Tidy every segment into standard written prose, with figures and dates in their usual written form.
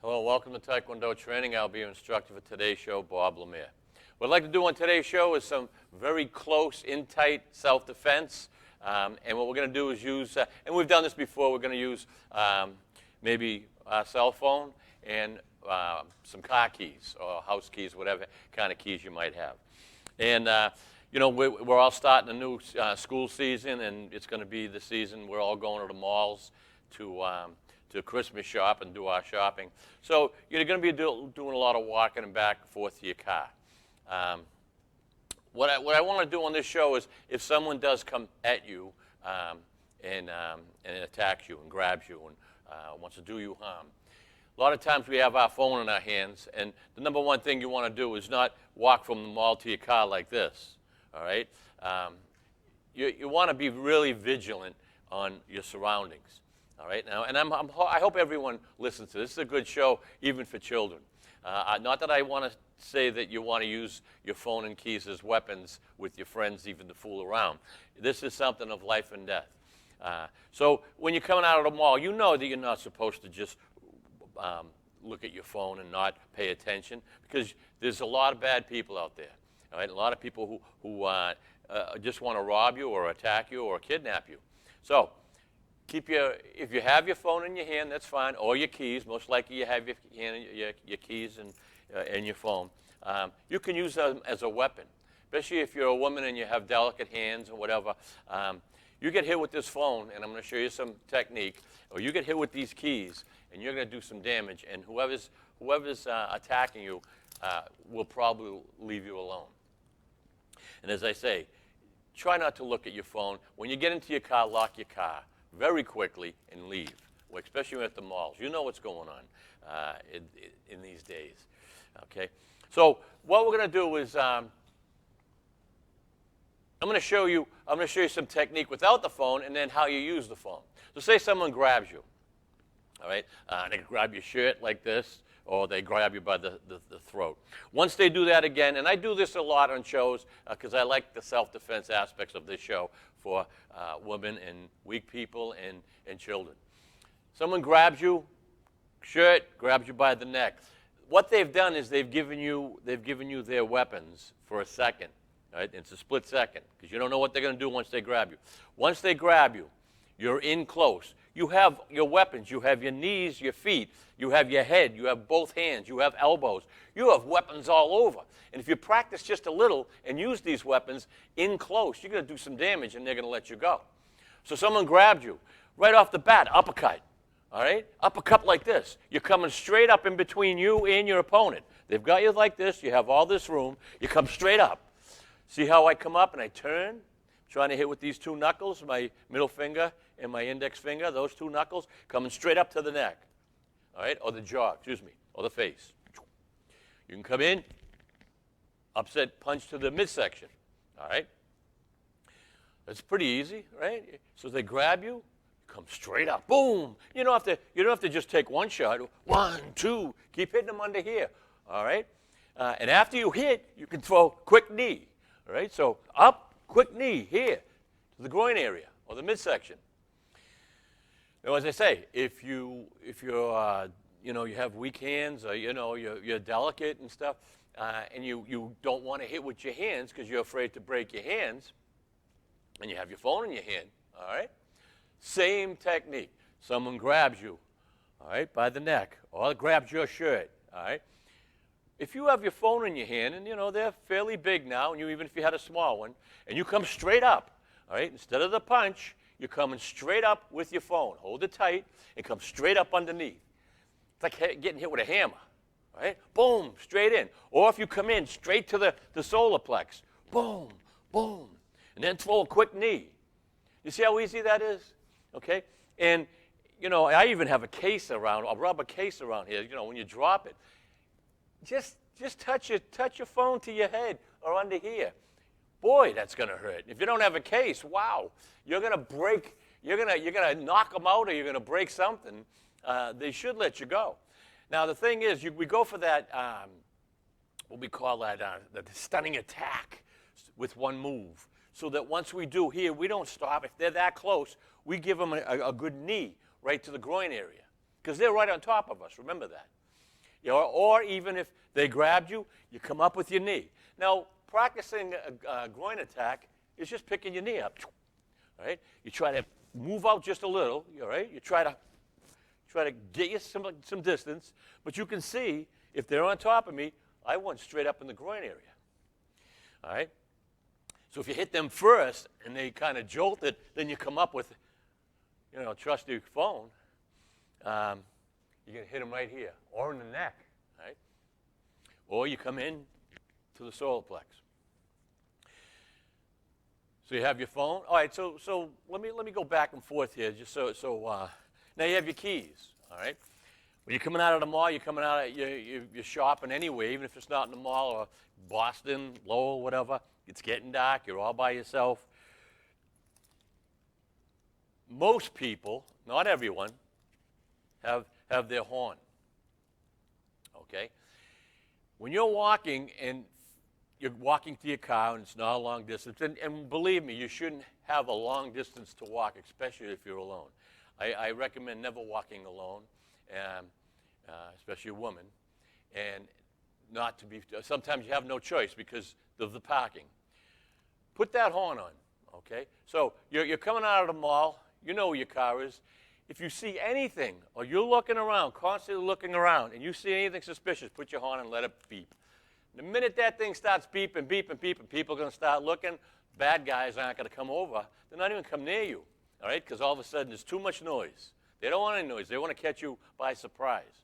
Hello, welcome to Tae Kwon Do training. I'll be your instructor for today's show, Bob Lemire. What I'd like to do on today's show is some very close, in-tight self-defense. And what we're going to do is use, and we've done this before, we're going to use maybe a cell phone and some car keys or house keys, whatever kind of keys you might have. And, we're all starting a new school season, and it's going to be the season we're all going to the malls to Christmas shop and do our shopping. So you're going to be doing a lot of walking and back and forth to your car. What I want to do on this show is if someone does come at you and attacks you and grabs you and wants to do you harm, a lot of times we have our phone in our hands, and the number one thing you want to do is not walk from the mall to your car like this, all right? You want to be really vigilant on your surroundings. All right, now, and I hope everyone listens to this. This is a good show, even for children. Not that I want to say that you want to use your phone and keys as weapons with your friends, even to fool around. This is something of life and death. So when you're coming out of the mall, you know that you're not supposed to just look at your phone and not pay attention, because there's a lot of bad people out there. All right, a lot of people who just want to rob you or attack you or kidnap you. So if you have your phone in your hand, that's fine, or your keys. Most likely you have your keys and your phone. You can use them as a weapon, especially if you're a woman and you have delicate hands or whatever. You get hit with this phone, and I'm going to show you some technique, or you get hit with these keys, and you're going to do some damage, and whoever's attacking you will probably leave you alone. And as I say, try not to look at your phone. When you get into your car, lock your car very quickly and leave, especially at the malls. You know what's going on in these days. Okay, so what we're going to do is I'm going to show you some technique without the phone, and then how you use the phone. So say someone grabs you, all right? They grab your shirt like this, or they grab you by the throat. Once they do that again, and I do this a lot on shows because I like the self-defense aspects of this show for women and weak people and children. Someone grabs you, shirt, grabs you by the neck. What they've done is they've given you their weapons for a second. Right? It's a split second, because you don't know what they're going to do once they grab you. Once they grab you, you're in close. You have your weapons. You have your knees, your feet. You have your head. You have both hands. You have elbows. You have weapons all over. And if you practice just a little and use these weapons in close, you're going to do some damage, and they're going to let you go. So someone grabbed you. Right off the bat, uppercut. All right? Uppercut like this. You're coming straight up in between you and your opponent. They've got you like this. You have all this room. You come straight up. See how I come up and I turn? Trying to hit with these two knuckles, my middle finger and my index finger, those two knuckles, coming straight up to the neck, all right, or the jaw, or the face. You can come in, upset punch to the midsection, all right? That's pretty easy, right? So they grab you, come straight up, boom. You don't have to just take one shot. 1, 2, keep hitting them under here, all right? And after you hit, you can throw quick knee, all right? So up, quick knee here to the groin area or the midsection. Now, as I say, if you have weak hands, or you're delicate and stuff, and you don't want to hit with your hands because you're afraid to break your hands, and you have your phone in your hand, all right? Same technique. Someone grabs you, all right, by the neck, or grabs your shirt, all right? If you have your phone in your hand, and they're fairly big now, and even if you had a small one, and you come straight up, all right, instead of the punch, you're coming straight up with your phone. Hold it tight and come straight up underneath. It's like getting hit with a hammer, right? Boom, straight in. Or if you come in straight to the solar plex, boom, boom, and then throw a quick knee. You see how easy that is? Okay? And, I even have a rubber case around here, when you drop it. Just touch your phone to your head or under here. Boy, that's going to hurt. If you don't have a case, wow, you're going to knock them out, or you're going to break something. They should let you go. Now, the thing is, we go for that, what we call that, the stunning attack with one move. So that once we do here, we don't stop. If they're that close, we give them a good knee right to the groin area, because they're right on top of us. Remember that. Or even if they grabbed you, you come up with your knee. Now, practicing a groin attack is just picking your knee up. All right? You try to move out just a little. All right? You try to get you some distance. But you can see, if they're on top of me, I went straight up in the groin area. All right? So if you hit them first and they kind of jolt it, then you come up with, trusty phone. You're going to hit them right here, or in the neck, right? Or you come in to the solar plex. So you have your phone. All right, so let me go back and forth here, just so now you have your keys, all right? When you're coming out of the mall, you're coming out, you're shopping anyway, even if it's not in the mall or Boston, Lowell, whatever. It's getting dark. You're all by yourself. Most people, not everyone, have their horn, okay? When you're walking and you're walking to your car and it's not a long distance, and believe me, you shouldn't have a long distance to walk, especially if you're alone. I recommend never walking alone, especially a woman, and not to be, sometimes you have no choice because of the parking. Put that horn on, okay? So you're coming out of the mall, you know where your car is. If you see anything, or you're looking around, constantly looking around, and you see anything suspicious, put your horn and let it beep. The minute that thing starts beeping, beeping, beeping, people are going to start looking. Bad guys aren't going to come over. They're not even come near you, all right? Because all of a sudden there's too much noise. They don't want any noise. They want to catch you by surprise.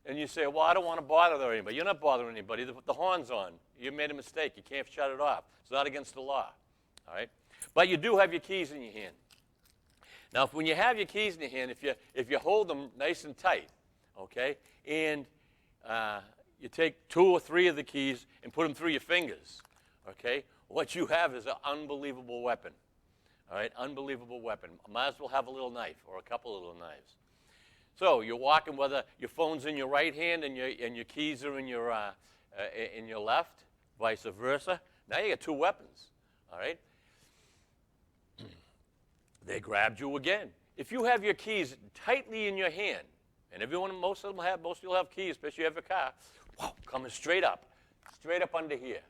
And you say, well, I don't want to bother anybody. You're not bothering anybody. The horn's on. You made a mistake. You can't shut it off. It's not against the law, all right? But you do have your keys in your hand. Now, when you have your keys in your hand, if you hold them nice and tight, okay, and you take 2 or 3 of the keys and put them through your fingers, okay, what you have is an unbelievable weapon, all right, unbelievable weapon. Might as well have a little knife or a couple of little knives. So you're walking, whether your phone's in your right hand and your keys are in your left, vice versa. Now you got 2 weapons, all right? They grabbed you again. If you have your keys tightly in your hand, and most of you have keys, especially if you have a car, whoa, coming straight up under here.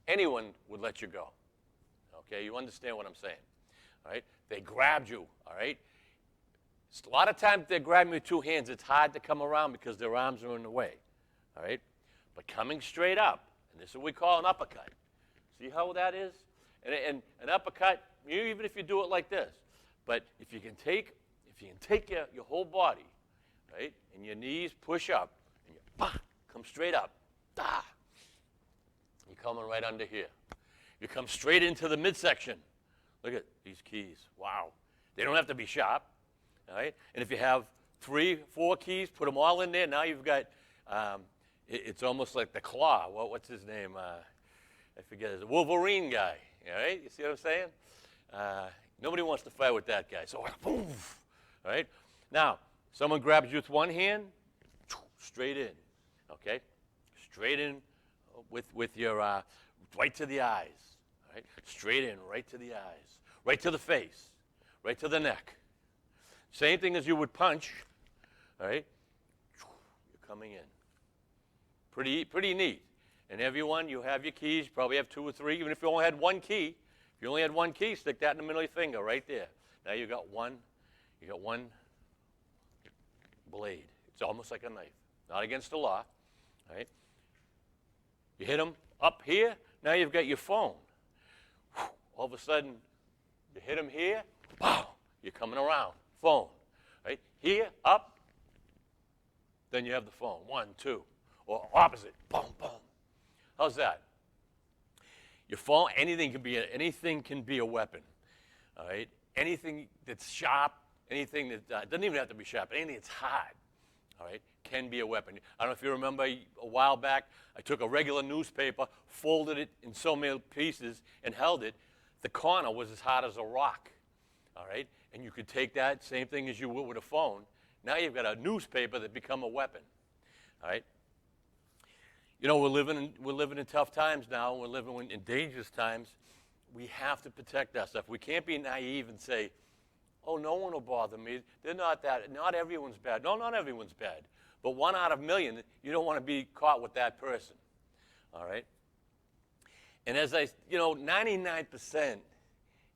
Anyone would let you go. Okay, you understand what I'm saying, all right? They grabbed you, all right? A lot of times they're grabbing you with 2 hands. It's hard to come around because their arms are in the way, all right? But coming straight up, and this is what we call an uppercut. See how that is? And an uppercut, even if you do it like this, but if you can take your whole body, right, and your knees push up, and you come straight up, you're coming right under here. You come straight into the midsection. Look at these keys. Wow. They don't have to be sharp, all right? And if you have 3, 4 keys, put them all in there. Now you've got, it's almost like the Claw. What's his name? I forget. It's a Wolverine guy, all right? You see what I'm saying? Nobody wants to fight with that guy. So, boom, all right? Now, someone grabs you with one hand, straight in, okay? Straight in with your, right to the eyes, all right? Straight in, right to the eyes, right to the face, right to the neck. Same thing as you would punch, all right? You're coming in. Pretty neat. And everyone, you have your keys, you probably have 2 or 3, even if you only had 1 key. If you only had 1 key, stick that in the middle of your finger right there. Now you got one blade. It's almost like a knife. Not against the law, right? You hit them up here, now you've got your phone. All of a sudden, you hit them here, wow, you're coming around, phone, right? Here, up, then you have the phone, 1, 2, or opposite, boom, boom. How's that? Your phone, anything can be a weapon, all right? Anything that's sharp, anything that doesn't even have to be sharp, anything that's hard, all right, can be a weapon. I don't know if you remember a while back, I took a regular newspaper, folded it in so many pieces, and held it. The corner was as hard as a rock, all right? And you could take that, same thing as you would with a phone. Now you've got a newspaper that become a weapon, all right? You know, we're living in tough times now. We're living in dangerous times. We have to protect ourselves. We can't be naive and say, Oh, no one will bother me. They're not that. Not everyone's bad. No, not everyone's bad. But 1 out of a million, you don't want to be caught with that person. All right? And as 99%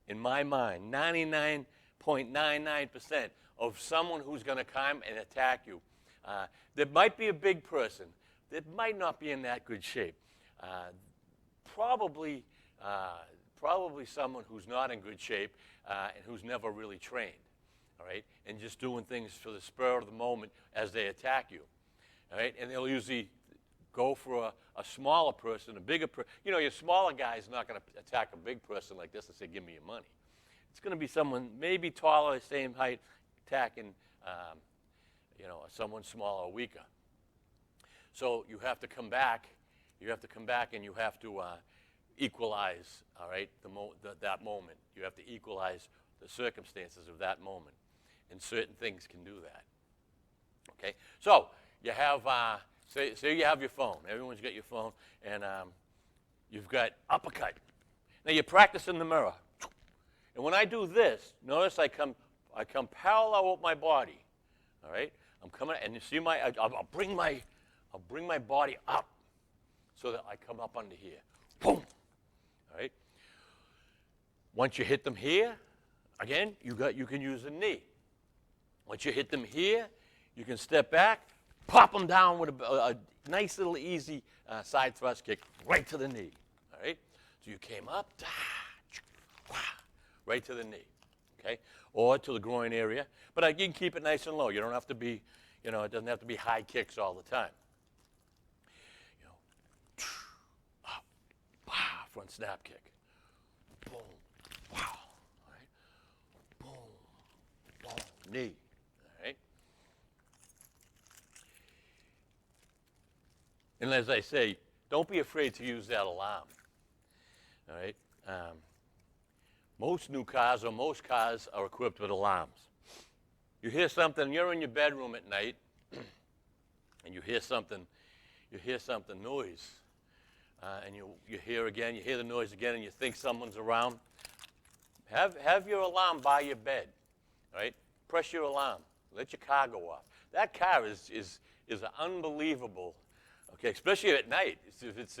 in my mind, 99.99% of someone who's going to come and attack you, there might be a big person that might not be in that good shape. Probably someone who's not in good shape and who's never really trained, all right, and just doing things for the spur of the moment as they attack you, all right, and they'll usually go for a smaller person, a bigger person. Your smaller guy is not going to attack a big person like this and say, give me your money. It's going to be someone maybe taller, same height, attacking, someone smaller or weaker. So you have to come back. You have to come back and you have to equalize, all right, that moment. You have to equalize the circumstances of that moment. And certain things can do that. Okay? So you have, say you have your phone. Everyone's got your phone. And you've got uppercut. Now you practice in the mirror. And when I do this, notice I come parallel with my body. All right? I'm coming, and you see I'll bring my body up so that I come up under here. Boom. All right? Once you hit them here, again, you can use a knee. Once you hit them here, you can step back, pop them down with a nice little easy side thrust kick right to the knee. All right? So you came up, right to the knee. Okay? Or to the groin area. But you can keep it nice and low. You don't have to be, it doesn't have to be high kicks all the time. Up, front snap kick. Boom, wow. All right. Boom, boom, knee. All right. And as I say, don't be afraid to use that alarm. All right. Most new cars or most cars are equipped with alarms. You hear something, you're in your bedroom at night, and you hear something noise, and you hear the noise again, and you think someone's around. Have your alarm by your bed, right? Press your alarm. Let your car go off. That car is unbelievable. Okay, especially at night. If it's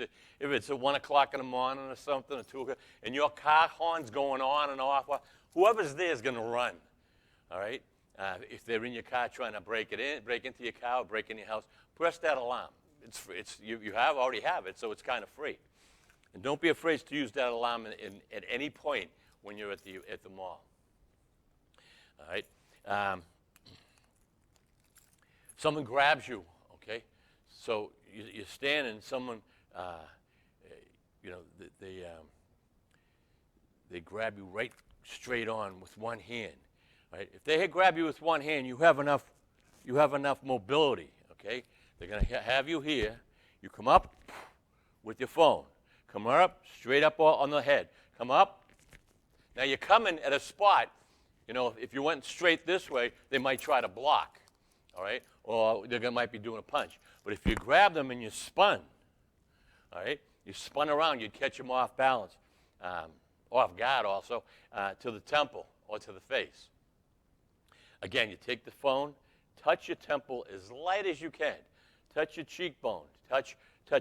at 1 o'clock in the morning or something, or 2 o'clock, and your car horn's going on and off, whoever's there is going to run. All right. If they're in your car trying to break into your car, or break in your house, press that alarm. You already have it, so it's kind of free. And don't be afraid to use that alarm at any point when you're at the mall. All right. Someone grabs you. Okay. So you're standing, someone, they grab you right straight on with one hand. Right? If they grab you with one hand, you have enough mobility. Okay, they're going to have you here. You come up with your phone. Come up straight up on the head. Come up. Now you're coming at a spot. If you went straight this way, they might try to block. All right, or they might be doing a punch. But if you grab them and you spun, all right, you spun around, you'd catch them off balance, off guard also, to the temple or to the face. Again, you take the phone, touch your temple as light as you can. Touch your cheekbone. Touch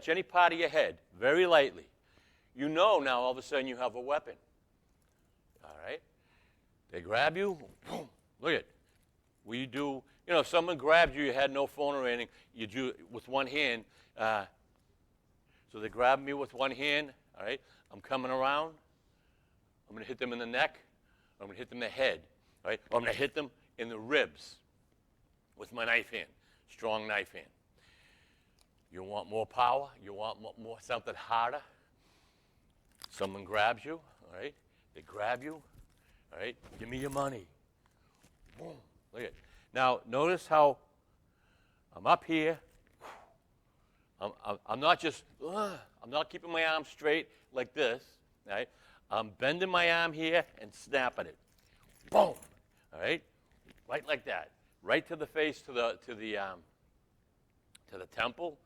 any part of your head very lightly. Now all of a sudden you have a weapon. All right? They grab you, boom, look at it. We do, if someone grabs you had no phone or anything, you do with one hand. So they grab me with one hand, all right? I'm coming around. I'm going to hit them in the neck. I'm going to hit them in the head, all right? Or I'm going to hit them in the ribs with my knife hand, strong knife hand. You want more power? You want more something harder? Someone grabs you, all right? They grab you, all right? Give me your money. Boom. Look at it. Now, notice how I'm up here. I'm not just, I'm not keeping my arm straight like this, right? I'm bending my arm here and snapping it. Boom. All right? Right like that. Right to the face, to the temple,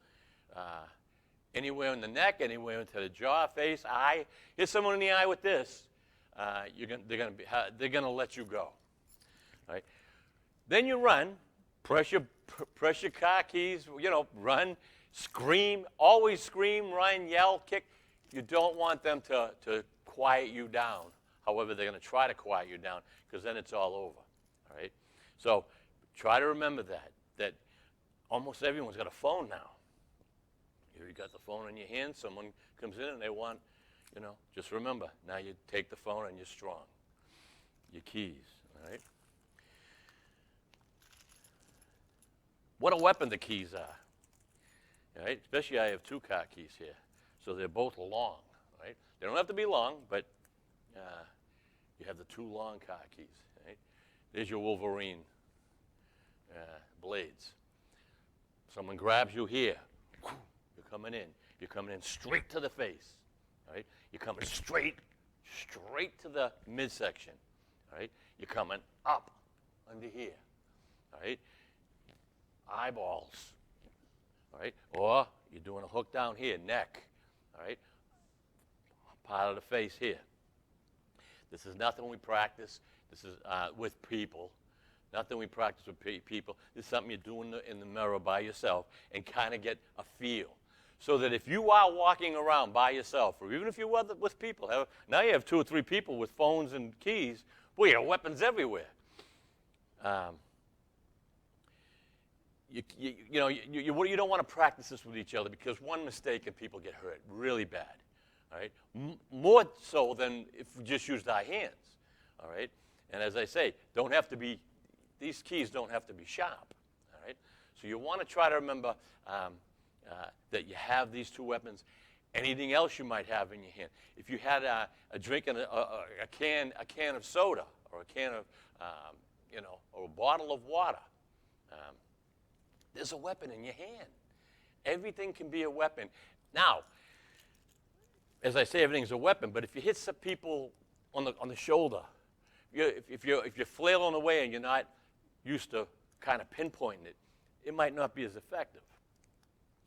anywhere in the neck, anywhere into the jaw, face, eye. Hit someone in the eye with this, they're gonna let you go. All right? Then you run, press your car keys, run, scream, always scream, run, yell, kick. You don't want them to quiet you down. However, they're going to try to quiet you down because then it's all over. All right? So try to remember that almost everyone's got a phone now. You got the phone in your hand, someone comes in and they want, just remember, now you take the phone and you're strong. Your keys, all right? What a weapon the keys are, all right? Especially I have 2 car keys here, so they're both long, right? They don't have to be long, but you have the 2 long car keys, right? There's your Wolverine blades. Someone grabs you here, you're coming in. You're coming in straight to the face, all right? You're coming straight to the midsection, all right? You're coming up under here, all right? Eyeballs, all right? Or you're doing a hook down here, neck, all right? Part of the face here. This is nothing we practice. This is with people. Nothing we practice with people. This is something you do in the mirror by yourself and kind of get a feel. So that if you are walking around by yourself, or even if you are with people, now you have 2 or 3 people with phones and keys, boy, you have weapons everywhere. You don't want to practice this with each other because one mistake and people get hurt really bad. All right? More so than if we just used our hands. All right? And as I say, these keys don't have to be sharp. All right? So you want to try to remember that you have these 2 weapons. Anything else you might have in your hand. If you had a drink and a can of soda or a can of, or a bottle of water, there's a weapon in your hand. Everything can be a weapon. Now, as I say, everything's a weapon. But if you hit some people on the shoulder, if you're flailing away and you're not used to kind of pinpointing it, it might not be as effective.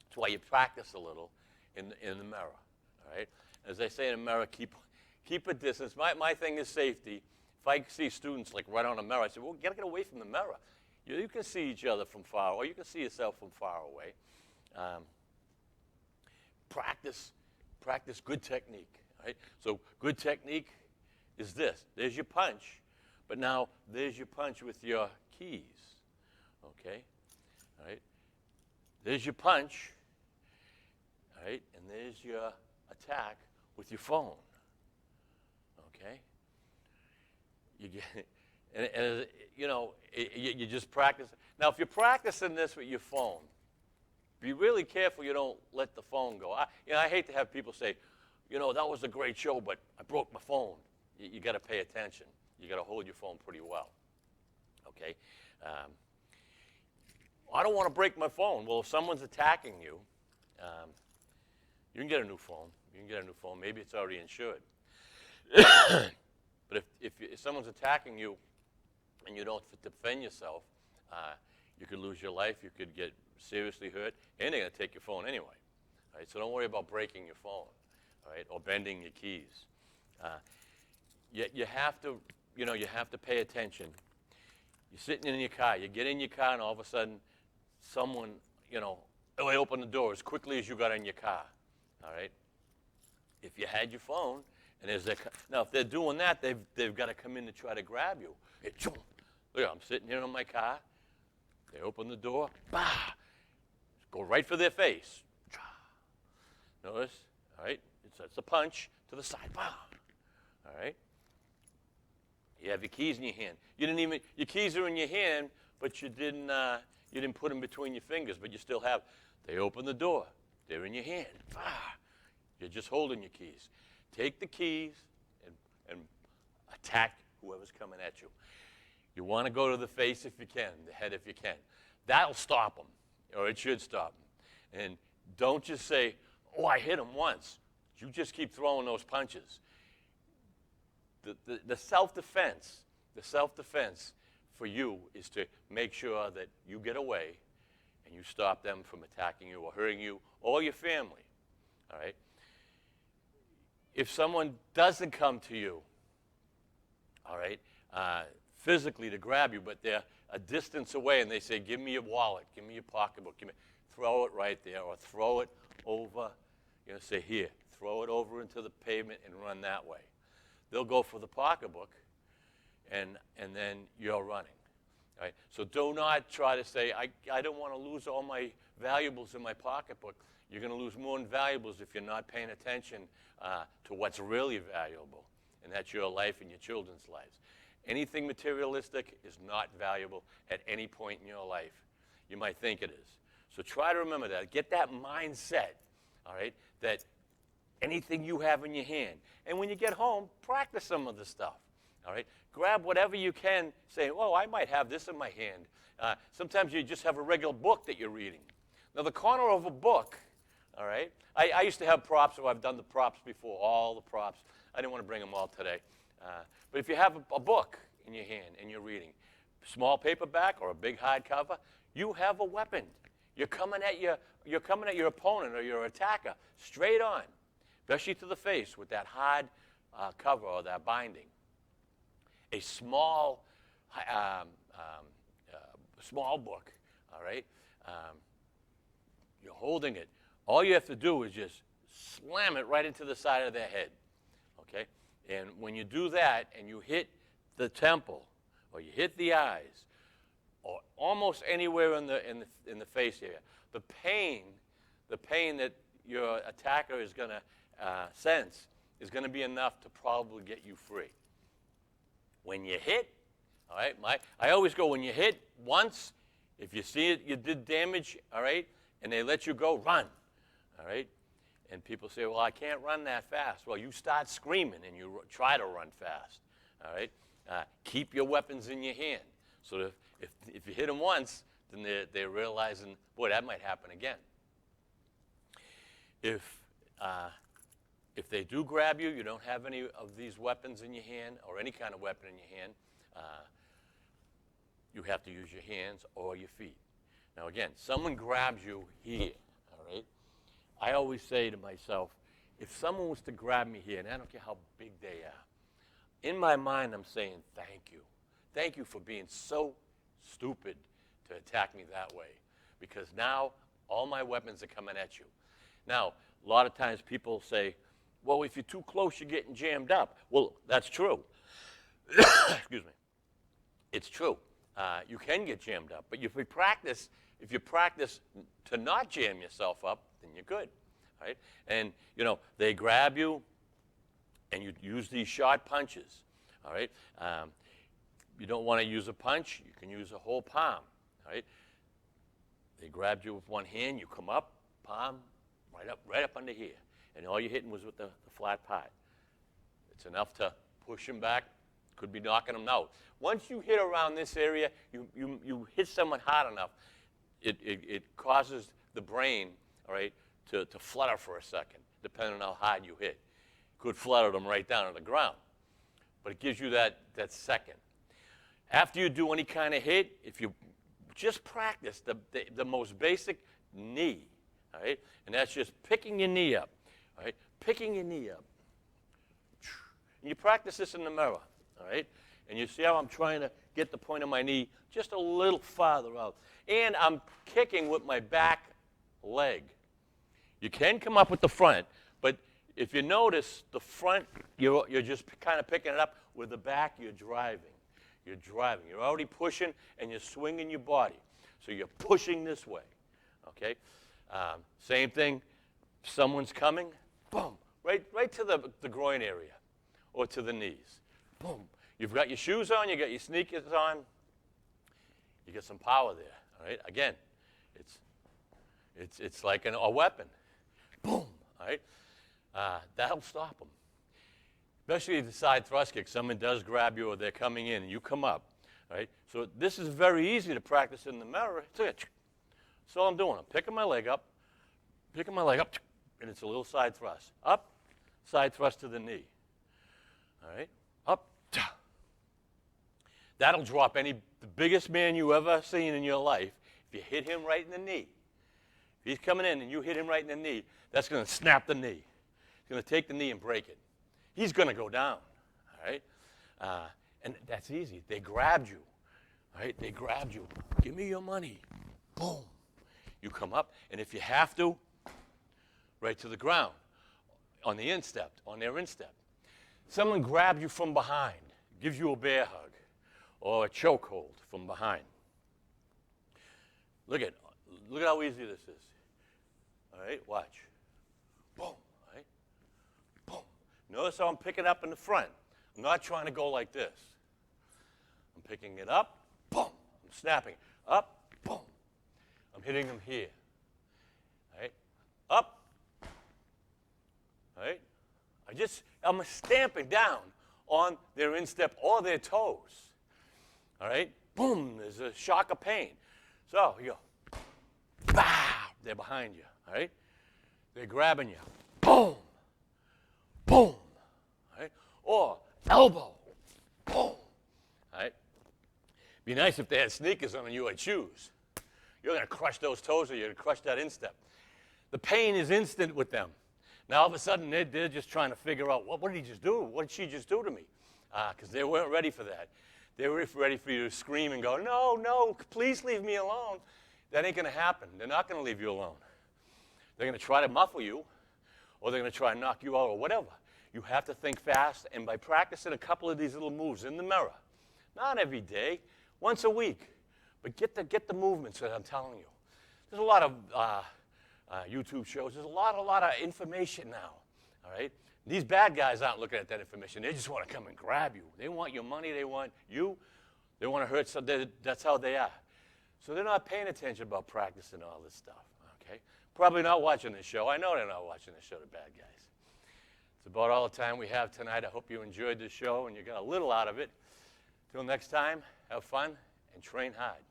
That's why you practice a little in the mirror. All right. As I say in the mirror, keep a distance. My thing is safety. If I see students like right on a mirror, I say, well, you gotta get away from the mirror. You can see each other from far, or you can see yourself from far away. Practice good technique. Right? So good technique is this. There's your punch, but now there's your punch with your keys. Okay? All right? There's your punch, all right? And there's your attack with your phone. Okay? You get, and you just practice. Now, if you're practicing this with your phone, be really careful you don't let the phone go. I hate to have people say, that was a great show, but I broke my phone. You got to pay attention. You got to hold your phone pretty well. Okay? I don't want to break my phone. Well, if someone's attacking you, you can get a new phone. Maybe it's already insured. But if someone's attacking you and you don't defend yourself, you could lose your life. You could get seriously hurt, and they're going to take your phone anyway. All right? So don't worry about breaking your phone, all right, or bending your keys. You have to pay attention. You're sitting in your car. You get in your car, and all of a sudden, someone, they open the door as quickly as you got in your car. All right. If you had your phone, and now if they're doing that, they've got to come in to try to grab you. Look, I'm sitting here in my car. They open the door. Bah! Go right for their face. Notice, all right? It's a punch to the side. Bah! All right. You have your keys in your hand. Your keys are in your hand, but you didn't put them between your fingers, but you still have. They open the door. They're in your hand. Ah, you're just holding your keys. Take the keys and attack whoever's coming at you. You want to go to the face if you can, the head if you can. That'll stop them, or it should stop them. And don't just say, oh, I hit him once. You just keep throwing those punches. The self-defense for you is to make sure that you get away and you stop them from attacking you or hurting you or your family, all right? If someone doesn't come to you, all right, physically to grab you, but they're a distance away, and they say, give me your wallet, give me your pocketbook, throw it right there, or throw it over, say here, throw it over into the pavement and run that way. They'll go for the pocketbook, and then you're running. Right? So do not try to say, I don't want to lose all my valuables in my pocketbook. You're going to lose more valuables if you're not paying attention to what's really valuable, and that's your life and your children's lives. Anything materialistic is not valuable at any point in your life. You might think it is. So try to remember that. Get that mindset, all right, that anything you have in your hand. And when you get home, practice some of the stuff, all right? Grab whatever you can, say, oh, I might have this in my hand. Sometimes you just have a regular book that you're reading. Now, the corner of a book, all right, I used to have props, so I've done the props before, all the props. I didn't want to bring them all today. But if you have a book in your hand and you're reading, small paperback or a big hardcover, you have a weapon. You're coming at your opponent or your attacker straight on, especially to the face with that hard cover or that binding. A small book, all right? You're holding it. All you have to do is just slam it right into the side of their head, okay? And when you do that and you hit the temple or you hit the eyes or almost anywhere in the face area, the pain that your attacker is going to sense is going to be enough to probably get you free. When you hit, all right, I always go, when you hit once, if you see it, you did damage, all right, and they let you go, run, all right? And people say, well, I can't run that fast. Well, you start screaming and you try to run fast, all right? Keep your weapons in your hand. So if you hit them once, then they're realizing, boy, that might happen again. If they do grab you, you don't have any of these weapons in your hand or any kind of weapon in your hand, you have to use your hands or your feet. Now, again, someone grabs you here, all right? I always say to myself, if someone was to grab me here, and I don't care how big they are, in my mind I'm saying, thank you. Thank you for being so stupid to attack me that way, because now all my weapons are coming at you. Now, a lot of times people say, well, if you're too close, you're getting jammed up. Well, that's true. Excuse me. It's true. You can get jammed up. But if you practice to not jam yourself up, then you're good. Right? And, they grab you, and you use these short punches. All right? You don't want to use a punch. You can use a whole palm. All right? They grabbed you with one hand. You come up, palm, right up under here. And all you're hitting was with the flat part. It's enough to push them back. Could be knocking them out. Once you hit around this area, you hit someone hard enough, it causes the brain, all right, to flutter for a second, depending on how hard you hit. Could flutter them right down to the ground. But it gives you that second. After you do any kind of hit, if you just practice the most basic knee, all right, and that's just picking your knee up, all right, picking your knee up. And you practice this in the mirror, all right, and you see how I'm trying to get the point of my knee just a little farther out. And I'm kicking with my back leg. You can come up with the front, but if you notice, the front, you're just kind of picking it up. With the back, you're driving. You're driving. You're already pushing, and you're swinging your body. So you're pushing this way, okay? Same thing, if someone's coming, boom, right to the groin area or to the knees. Boom. You've got your shoes on, you got your sneakers on. You get some power there, all right? Again, it's like a weapon. Boom, all right? That'll stop them. Especially the side thrust kick. Someone does grab you or they're coming in and you come up, right? So this is very easy to practice in the mirror. That's all I'm doing. I'm picking my leg up, and it's a little side thrust. Up, side thrust to the knee. All right? Up, ta. That'll drop the biggest man you ever seen in your life. If you hit him right in the knee, if he's coming in and you hit him right in the knee, that's going to snap the knee. It's going to take the knee and break it. He's going to go down, all right? And that's easy. They grabbed you, right? They grabbed you. Give me your money. Boom. You come up, and if you have to, right to the ground, on the instep, on their instep. Someone grabs you from behind, gives you a bear hug, or a chokehold from behind. Look how easy this is. All right, watch. Boom, all right? Boom. Notice how I'm picking up in the front. I'm not trying to go like this. I'm picking it up, boom. I'm snapping it. Up, boom. I'm hitting them here. All right? Up. All right? I'm stamping down on their instep or their toes. All right? Boom, there's a shock of pain. So you go, bow, they're behind you. All right? They're grabbing you. Boom, boom. All right? Or elbow, boom. All right? Be nice if they had sneakers on and you had shoes. You're going to crush those toes or you're going to crush that instep. The pain is instant with them. Now, all of a sudden, they're just trying to figure out, what did he just do? What did she just do to me? Because they weren't ready for that. They were ready for you to scream and go, no, no, please leave me alone. That ain't going to happen. They're not going to leave you alone. They're going to try to muffle you, or they're going to try and knock you out, or whatever. You have to think fast, and by practicing a couple of these little moves in the mirror, not every day, once a week, but get the movements that I'm telling you. There's a lot of YouTube shows. There's a lot of information now, all right? These bad guys aren't looking at that information. They just want to come and grab you. They want your money. They want you. They want to hurt. So that's how they are. So they're not paying attention about practicing all this stuff, okay? Probably not watching this show. I know they're not watching this show, the bad guys. It's about all the time we have tonight. I hope you enjoyed this show and you got a little out of it. Till next time, have fun and train hard.